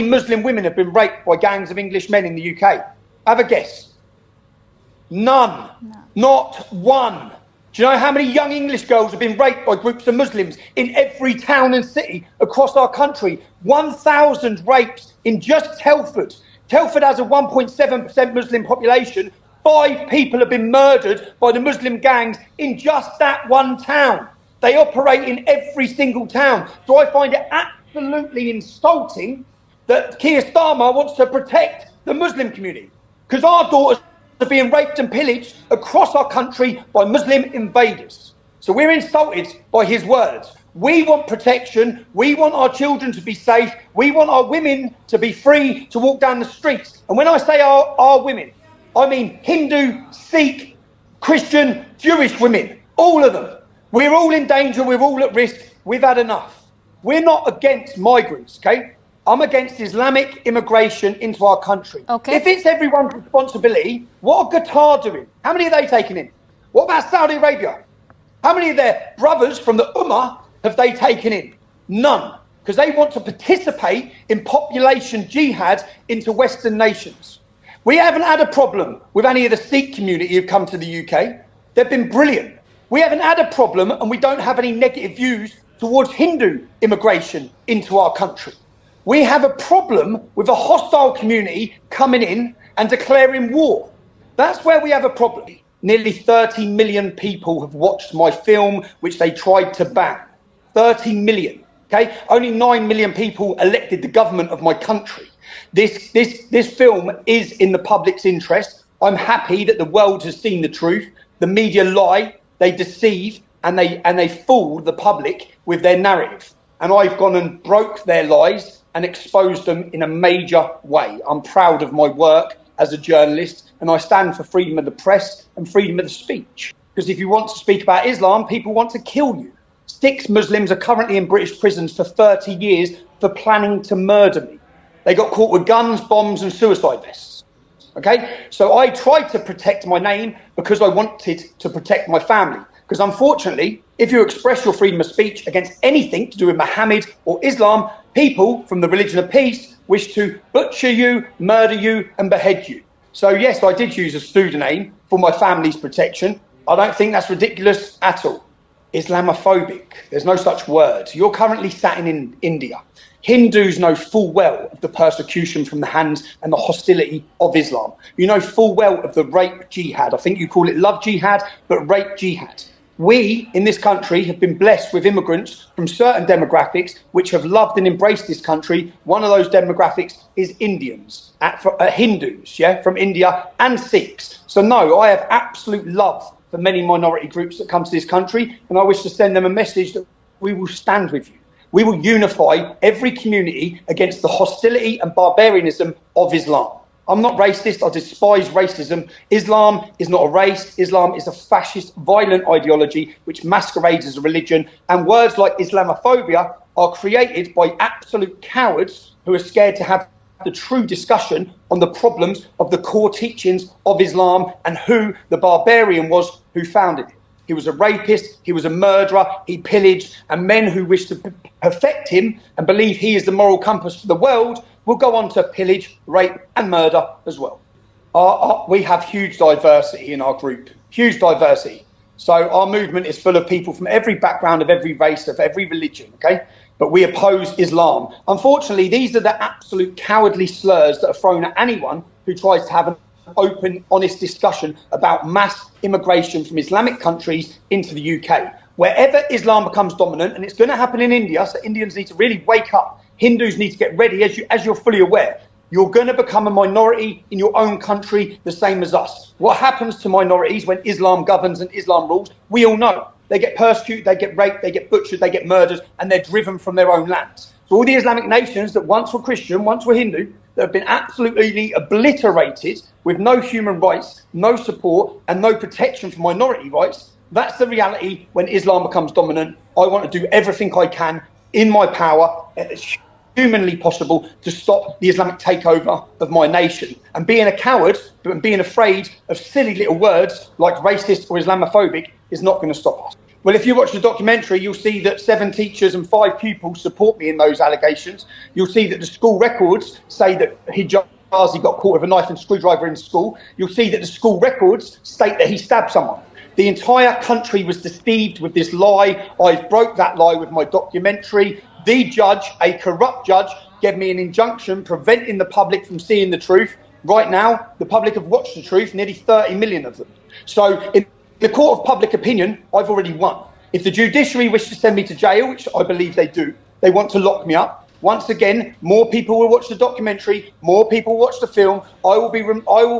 Muslim women have been raped by gangs of English men in the UK? Have a guess. None. No. Not one. Do you know how many young English girls have been raped by groups of Muslims in every town and city across our country? 1,000 rapes in just Telford. Telford has a 1.7% Muslim population. 5 people have been murdered by the Muslim gangs in just that one town. They operate in every single town. So I find it absolutely insulting that Keir Starmer wants to protect the Muslim community, because our daughters are being raped and pillaged across our country by Muslim invaders. So we're insulted by his words. We want protection. We want our children to be safe. We want our women to be free to walk down the streets. And when I say our women, I mean Hindu, Sikh, Christian, Jewish women, all of them. We're all in danger. We're all at risk. We've had enough. We're not against migrants, okay? I'm against Islamic immigration into our country. Okay. If it's everyone's responsibility, what are Qatar doing? How many are they taking in? What about Saudi Arabia? How many of their brothers from the Ummah have they taken in? None. Because they want to participate in population jihad into Western nations. We haven't had a problem with any of the Sikh community who've come to the UK. They've been brilliant. We haven't had a problem, and we don't have any negative views towards Hindu immigration into our country. We have a problem with a hostile community coming in and declaring war. That's where we have a problem. Nearly 30 million people have watched my film, which they tried to ban. 30 million, okay? Only 9 million people elected the government of my country. This film is in the public's interest. I'm happy that the world has seen the truth. The media lie, they deceive, and they fool the public with their narrative. And I've gone and broke their lies and exposed them in a major way. I'm proud of my work as a journalist, and I stand for freedom of the press and freedom of the speech. Because if you want to speak about Islam, people want to kill you. 6 Muslims are currently in British prisons for 30 years for planning to murder me. They got caught with guns, bombs, and suicide vests. Okay? So I tried to protect my name because I wanted to protect my family. Because unfortunately, if you express your freedom of speech against anything to do with Muhammad or Islam, people from the religion of peace wish to butcher you, murder you, and behead you. So yes, I did use a pseudonym for my family's protection. I don't think that's ridiculous at all. Islamophobic, there's no such word. You're currently sat in India. Hindus know full well of the persecution from the hands and the hostility of Islam. You know full well of the rape jihad. I think you call it love jihad, but rape jihad. We in this country have been blessed with immigrants from certain demographics which have loved and embraced this country. One of those demographics is Indians, Hindus, yeah, from India, and Sikhs. So no, I have absolute love for many minority groups that come to this country, and I wish to send them a message that we will stand with you. We will unify every community against the hostility and barbarianism of Islam. I'm not racist. I despise racism. Islam is not a race. Islam is a fascist, violent ideology which masquerades as a religion. And words like Islamophobia are created by absolute cowards who are scared to have the true discussion on the problems of the core teachings of Islam and who the barbarian was who founded it. He was a rapist, he was a murderer, he pillaged, and men who wish to perfect him and believe he is the moral compass for the world will go on to pillage, rape, and murder as well. We have huge diversity in our group, huge diversity. So our movement is full of people from every background, of every race, of every religion, okay? But we oppose Islam. Unfortunately, these are the absolute cowardly slurs that are thrown at anyone who tries to have an open, honest discussion about mass immigration from Islamic countries into the UK. Wherever Islam becomes dominant, and it's going to happen in India, so Indians need to really wake up. Hindus need to get ready, as you're fully aware. You're going to become a minority in your own country, the same as us. What happens to minorities when Islam governs and Islam rules? We all know. They get persecuted, they get raped, they get butchered, they get murdered, and they're driven from their own lands. So all the Islamic nations that once were Christian, once were Hindu, that have been absolutely obliterated with no human rights, no support, and no protection for minority rights, that's the reality when Islam becomes dominant. I want to do everything I can in my power, as humanly possible, to stop the Islamic takeover of my nation. And being a coward and being afraid of silly little words like racist or Islamophobic is not going to stop us. Well, if you watch the documentary, you'll see that 7 teachers and 5 pupils support me in those allegations. You'll see that the school records say that Hijazi got caught with a knife and screwdriver in school. You'll see that the school records state that he stabbed someone. The entire country was deceived with this lie. I broke that lie with my documentary. The judge, a corrupt judge, gave me an injunction preventing the public from seeing the truth. Right now, the public have watched the truth, nearly 30 million of them. So in the court of public opinion, I've already won. If the judiciary wish to send me to jail, which I believe they do, they want to lock me up. Once again, more people will watch the documentary, more people will watch the film. I will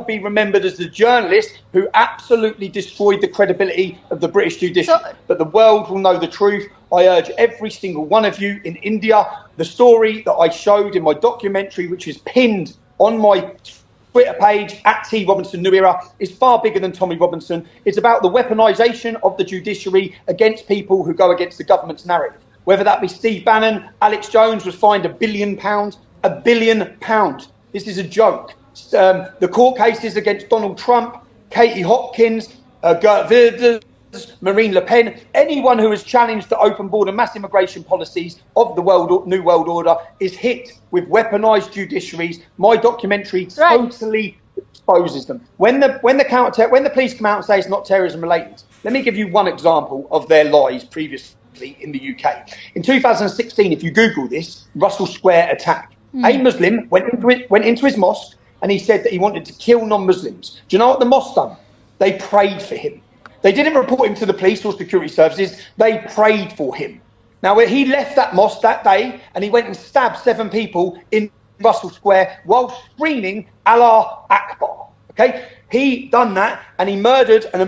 be remembered as the journalist who absolutely destroyed the credibility of the British judiciary. But the world will know the truth. I urge every single one of you in India, the story that I showed in my documentary, which is pinned on my Twitter page at T Robinson New Era, is far bigger than Tommy Robinson. It's about the weaponisation of the judiciary against people who go against the government's narrative. Whether that be Steve Bannon, Alex Jones was fined £1 billion. £1 billion. This is a joke. The court cases against Donald Trump, Katie Hopkins, Geert Wilders, Marine Le Pen, anyone who has challenged the open border mass immigration policies of the New World Order is hit with weaponised judiciaries. My documentary totally exposes them. When the police come out and say it's not terrorism related, let me give you one example of their lies previously in the UK. In 2016, if you Google this, Russell Square attack, a Muslim went into his mosque and he said that he wanted to kill non-Muslims. Do you know what the mosque done? They prayed for him. They didn't report him to the police or security services. They prayed for him. Now, he left that mosque that day and he went and stabbed 7 people in Russell Square while screaming Allah Akbar. Okay, he done that and he murdered an American